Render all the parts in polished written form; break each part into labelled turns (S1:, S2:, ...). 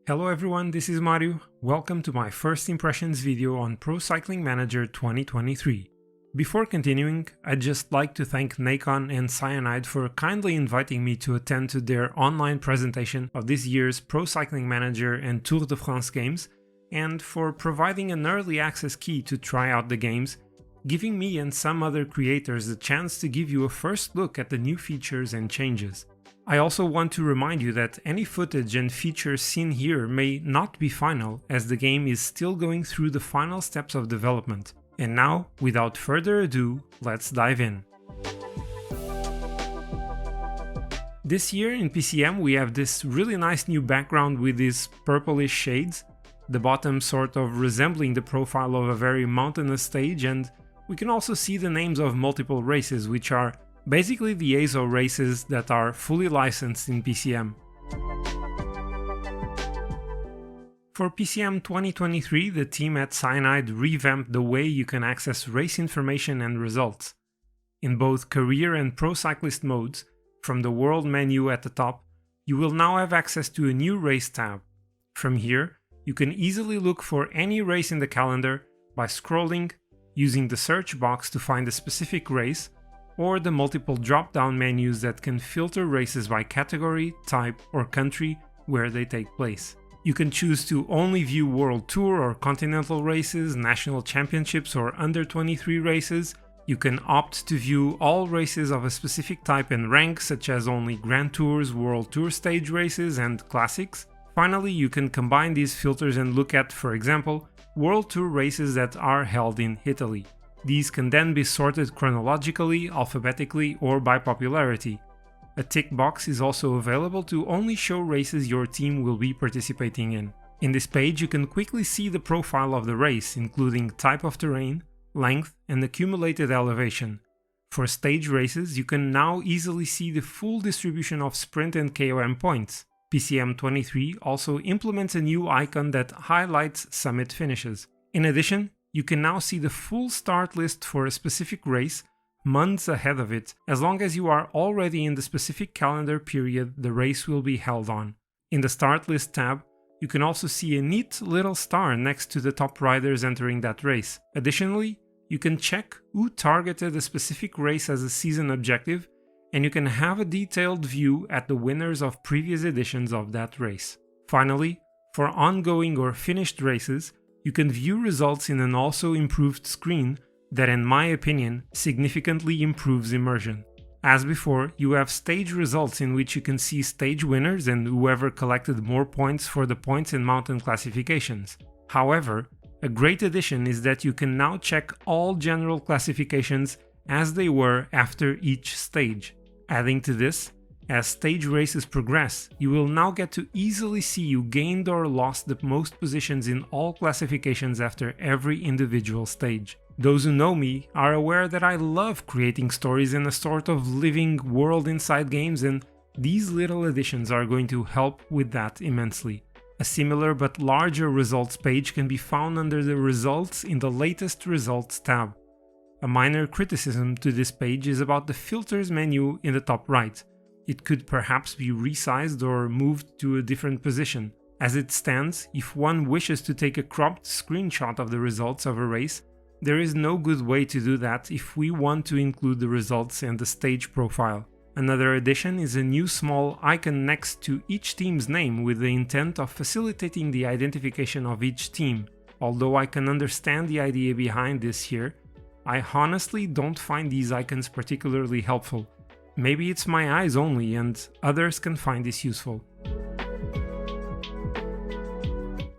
S1: Hello everyone, this is Mario. Welcome to my first impressions video on Pro Cycling Manager 2023. Before continuing, I'd just like to thank Nacon and Cyanide for kindly inviting me to attend to their online presentation of this year's Pro Cycling Manager and Tour de France games, and for providing an early access key to try out the games, giving me and some other creators the chance to give you a first look at the new features and changes. I also want to remind you that any footage and features seen here may not be final, as the game is still going through the final steps of development. And now, without further ado, let's dive in. This year in PCM we have this really nice new background with these purplish shades, the bottom sort of resembling the profile of a very mountainous stage, and we can also see the names of multiple races, which are basically the ASO races that are fully licensed in PCM. For PCM 2023, the team at Cyanide revamped the way you can access race information and results. In both career and pro cyclist modes, from the world menu at the top, you will now have access to a new race tab. From here, you can easily look for any race in the calendar by scrolling, using the search box to find a specific race, or the multiple drop-down menus that can filter races by category, type, or country where they take place. You can choose to only view World Tour or Continental races, National Championships or Under-23 races. You can opt to view all races of a specific type and rank, such as only Grand Tours, World Tour stage races, and Classics. Finally, you can combine these filters and look at, for example, World Tour races that are held in Italy. These can then be sorted chronologically, alphabetically, or by popularity. A tick box is also available to only show races your team will be participating in. In this page you can quickly see the profile of the race, including type of terrain, length, and accumulated elevation. For stage races, you can now easily see the full distribution of sprint and KOM points. PCM 23 also implements a new icon that highlights summit finishes. In addition, you can now see the full start list for a specific race months ahead of it, as long as you are already in the specific calendar period the race will be held on. In the start list tab, you can also see a neat little star next to the top riders entering that race. Additionally, you can check who targeted a specific race as a season objective, and you can have a detailed view at the winners of previous editions of that race. Finally, for ongoing or finished races, you can view results in an also improved screen that, in my opinion, significantly improves immersion. As before, you have stage results in which you can see stage winners and whoever collected more points for the points and mountain classifications. However, a great addition is that you can now check all general classifications as they were after each stage. Adding to this, as stage races progress, you will now get to easily see who gained or lost the most positions in all classifications after every individual stage. Those who know me are aware that I love creating stories in a sort of living world inside games, and these little additions are going to help with that immensely. A similar but larger results page can be found under the results in the latest results tab. A minor criticism to this page is about the filters menu in the top right. It could perhaps be resized or moved to a different position. As it stands, if one wishes to take a cropped screenshot of the results of a race, there is no good way to do that if we want to include the results and the stage profile. Another addition is a new small icon next to each team's name with the intent of facilitating the identification of each team. Although I can understand the idea behind this here, I honestly don't find these icons particularly helpful. Maybe it's my eyes only, and others can find this useful.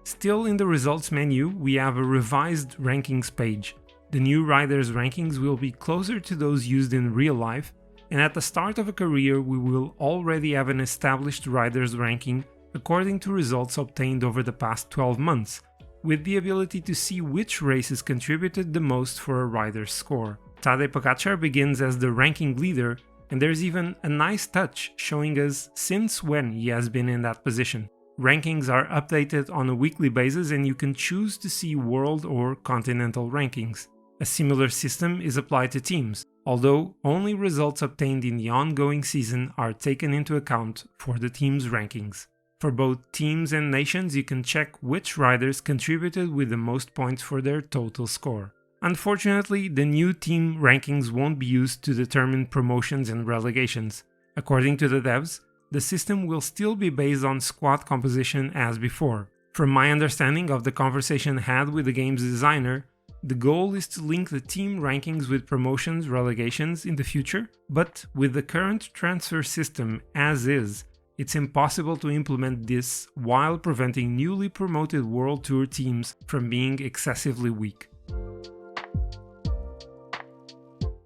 S1: Still in the results menu, we have a revised rankings page. The new riders' rankings will be closer to those used in real life, and at the start of a career we will already have an established riders' ranking according to results obtained over the past 12 months, with the ability to see which races contributed the most for a rider's score. Tadej Pogačar begins as the ranking leader, and there's even a nice touch showing us since when he has been in that position. Rankings are updated on a weekly basis, and you can choose to see world or continental rankings. A similar system is applied to teams, although only results obtained in the ongoing season are taken into account for the team's rankings. For both teams and nations, you can check which riders contributed with the most points for their total score. Unfortunately, the new team rankings won't be used to determine promotions and relegations. According to the devs, the system will still be based on squad composition as before. From my understanding of the conversation had with the game's designer, the goal is to link the team rankings with promotions, relegations in the future, but with the current transfer system as is, it's impossible to implement this while preventing newly promoted World Tour teams from being excessively weak.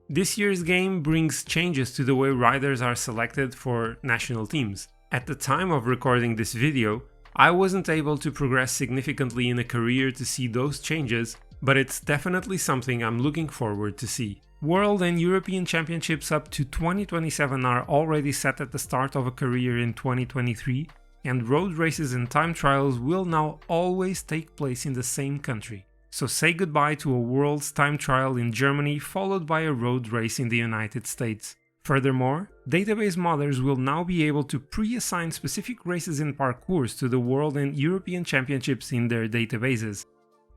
S1: This year's game brings changes to the way riders are selected for national teams. At the time of recording this video, I wasn't able to progress significantly in a career to see those changes, but it's definitely something I'm looking forward to see. World and European Championships up to 2027 are already set at the start of a career in 2023, and road races and time trials will now always take place in the same country. So say goodbye to a World's time trial in Germany followed by a road race in the United States. Furthermore, database modders will now be able to pre-assign specific races and parcours to the World and European Championships in their databases.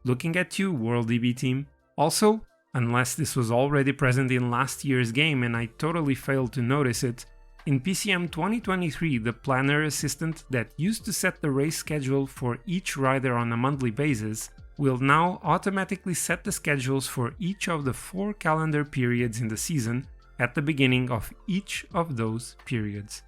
S1: Looking at you, WorldDB team. Also, unless this was already present in last year's game and I totally failed to notice it, in PCM 2023 the planner assistant that used to set the race schedule for each rider on a monthly basis will now automatically set the schedules for each of the 4 calendar periods in the season at the beginning of each of those periods.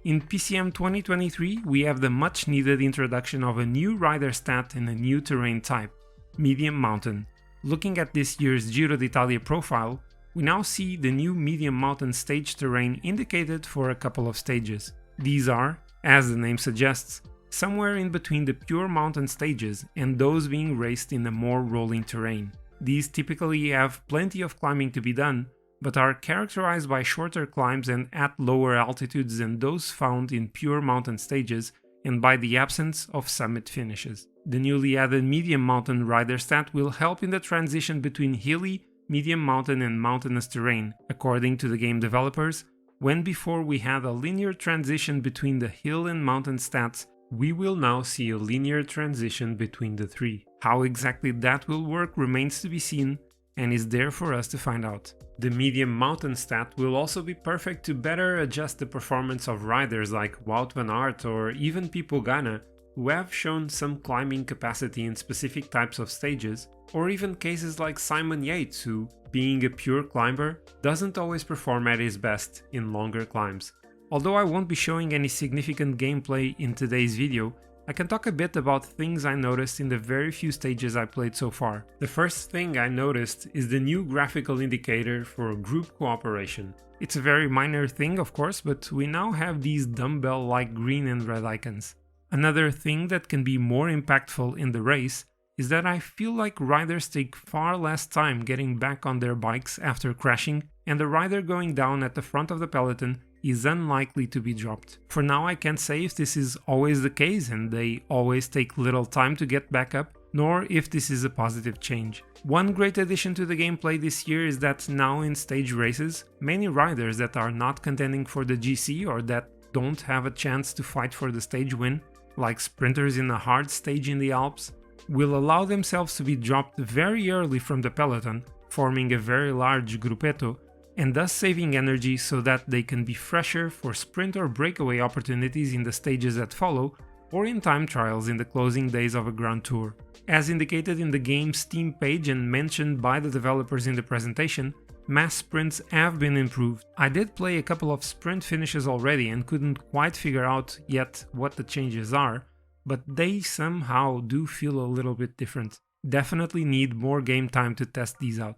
S1: In PCM 2023 we have the much needed introduction of a new rider stat and a new terrain type, Medium Mountain. Looking at this year's Giro d'Italia profile, we now see the new Medium Mountain stage terrain indicated for a couple of stages. These are, as the name suggests, somewhere in between the pure mountain stages and those being raced in a more rolling terrain. These typically have plenty of climbing to be done, but are characterized by shorter climbs and at lower altitudes than those found in pure mountain stages and by the absence of summit finishes. The newly added Medium Mountain rider stat will help in the transition between hilly, medium mountain and mountainous terrain, according to the game developers. When before we had a linear transition between the hill and mountain stats, we will now see a linear transition between the three. How exactly that will work remains to be seen and is there for us to find out. The Medium Mountain stat will also be perfect to better adjust the performance of riders like Wout van Aert or even Pipo Ganna, who have shown some climbing capacity in specific types of stages, or even cases like Simon Yates, who, being a pure climber, doesn't always perform at his best in longer climbs. Although I won't be showing any significant gameplay in today's video, I can talk a bit about things I noticed in the very few stages I played so far. The first thing I noticed is the new graphical indicator for group cooperation. It's a very minor thing, of course, but we now have these dumbbell-like green and red icons. Another thing that can be more impactful in the race is that I feel like riders take far less time getting back on their bikes after crashing, and the rider going down at the front of the peloton is unlikely to be dropped. For now, I can't say if this is always the case and they always take little time to get back up, nor if this is a positive change. One great addition to the gameplay this year is that now in stage races, many riders that are not contending for the GC or that don't have a chance to fight for the stage win, like sprinters in a hard stage in the Alps, will allow themselves to be dropped very early from the peloton, forming a very large gruppetto, and thus saving energy so that they can be fresher for sprint or breakaway opportunities in the stages that follow, or in time trials in the closing days of a Grand Tour. As indicated in the game's Steam page and mentioned by the developers in the presentation, mass sprints have been improved. I did play a couple of sprint finishes already and couldn't quite figure out yet what the changes are, but they somehow do feel a little bit different. Definitely need more game time to test these out.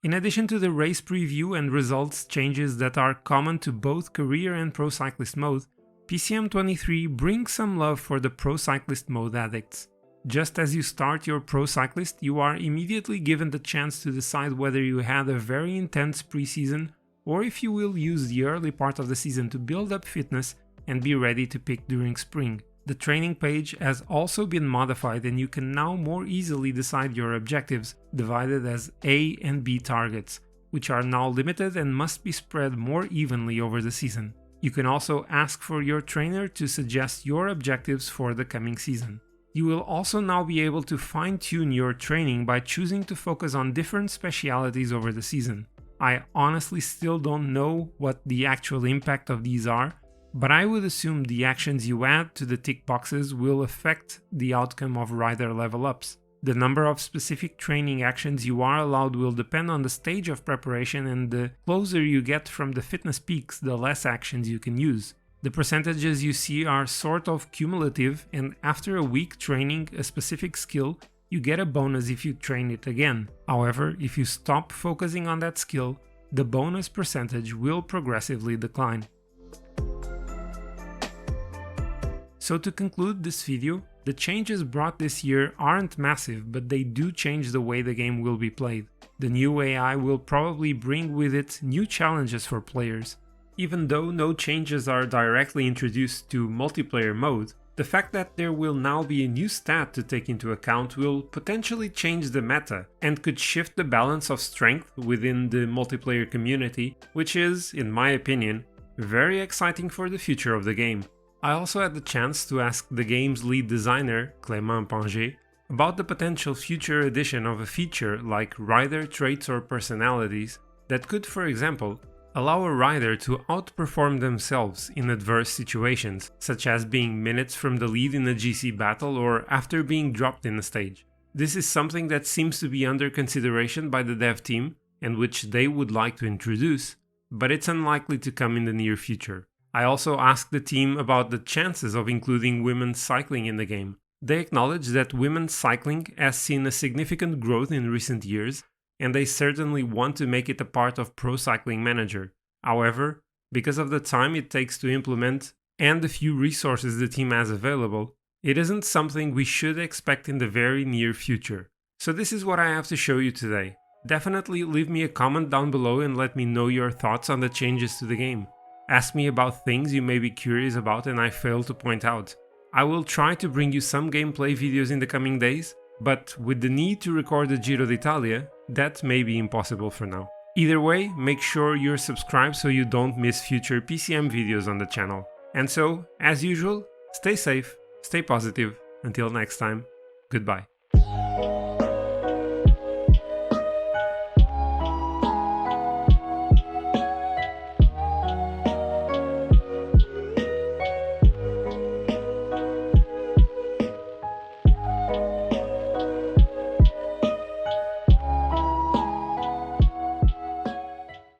S1: In addition to the race preview and results changes that are common to both career and pro cyclist mode, PCM 23 brings some love for the pro cyclist mode addicts. Just as you start your pro cyclist, you are immediately given the chance to decide whether you had a very intense preseason or if you will use the early part of the season to build up fitness and be ready to pick during spring. The training page has also been modified and you can now more easily decide your objectives, divided as A and B targets, which are now limited and must be spread more evenly over the season. You can also ask for your trainer to suggest your objectives for the coming season. You will also now be able to fine-tune your training by choosing to focus on different specialities over the season. I honestly still don't know what the actual impact of these are, but I would assume the actions you add to the tick boxes will affect the outcome of rider level ups. The number of specific training actions you are allowed will depend on the stage of preparation, and the closer you get from the fitness peaks, the less actions you can use. The percentages you see are sort of cumulative, and after a week training a specific skill, you get a bonus if you train it again. However, if you stop focusing on that skill, the bonus percentage will progressively decline. So to conclude this video, the changes brought this year aren't massive, but they do change the way the game will be played. The new AI will probably bring with it new challenges for players. Even though no changes are directly introduced to multiplayer mode, the fact that there will now be a new stat to take into account will potentially change the meta and could shift the balance of strength within the multiplayer community, which is, in my opinion, very exciting for the future of the game. I also had the chance to ask the game's lead designer, Clément Panger, about the potential future addition of a feature like rider traits or personalities that could, for example, allow a rider to outperform themselves in adverse situations, such as being minutes from the lead in a GC battle or after being dropped in a stage. This is something that seems to be under consideration by the dev team and which they would like to introduce, but it's unlikely to come in the near future. I also asked the team about the chances of including women's cycling in the game. They acknowledge that women's cycling has seen a significant growth in recent years, and they certainly want to make it a part of Pro Cycling Manager. However, because of the time it takes to implement and the few resources the team has available, it isn't something we should expect in the very near future. So this is what I have to show you today. Definitely leave me a comment down below and let me know your thoughts on the changes to the game. Ask me about things you may be curious about and I failed to point out. I will try to bring you some gameplay videos in the coming days, but with the need to record the Giro d'Italia, that may be impossible for now. Either way, make sure you're subscribed so you don't miss future PCM videos on the channel. And so, as usual, stay safe, stay positive. Until next time, goodbye.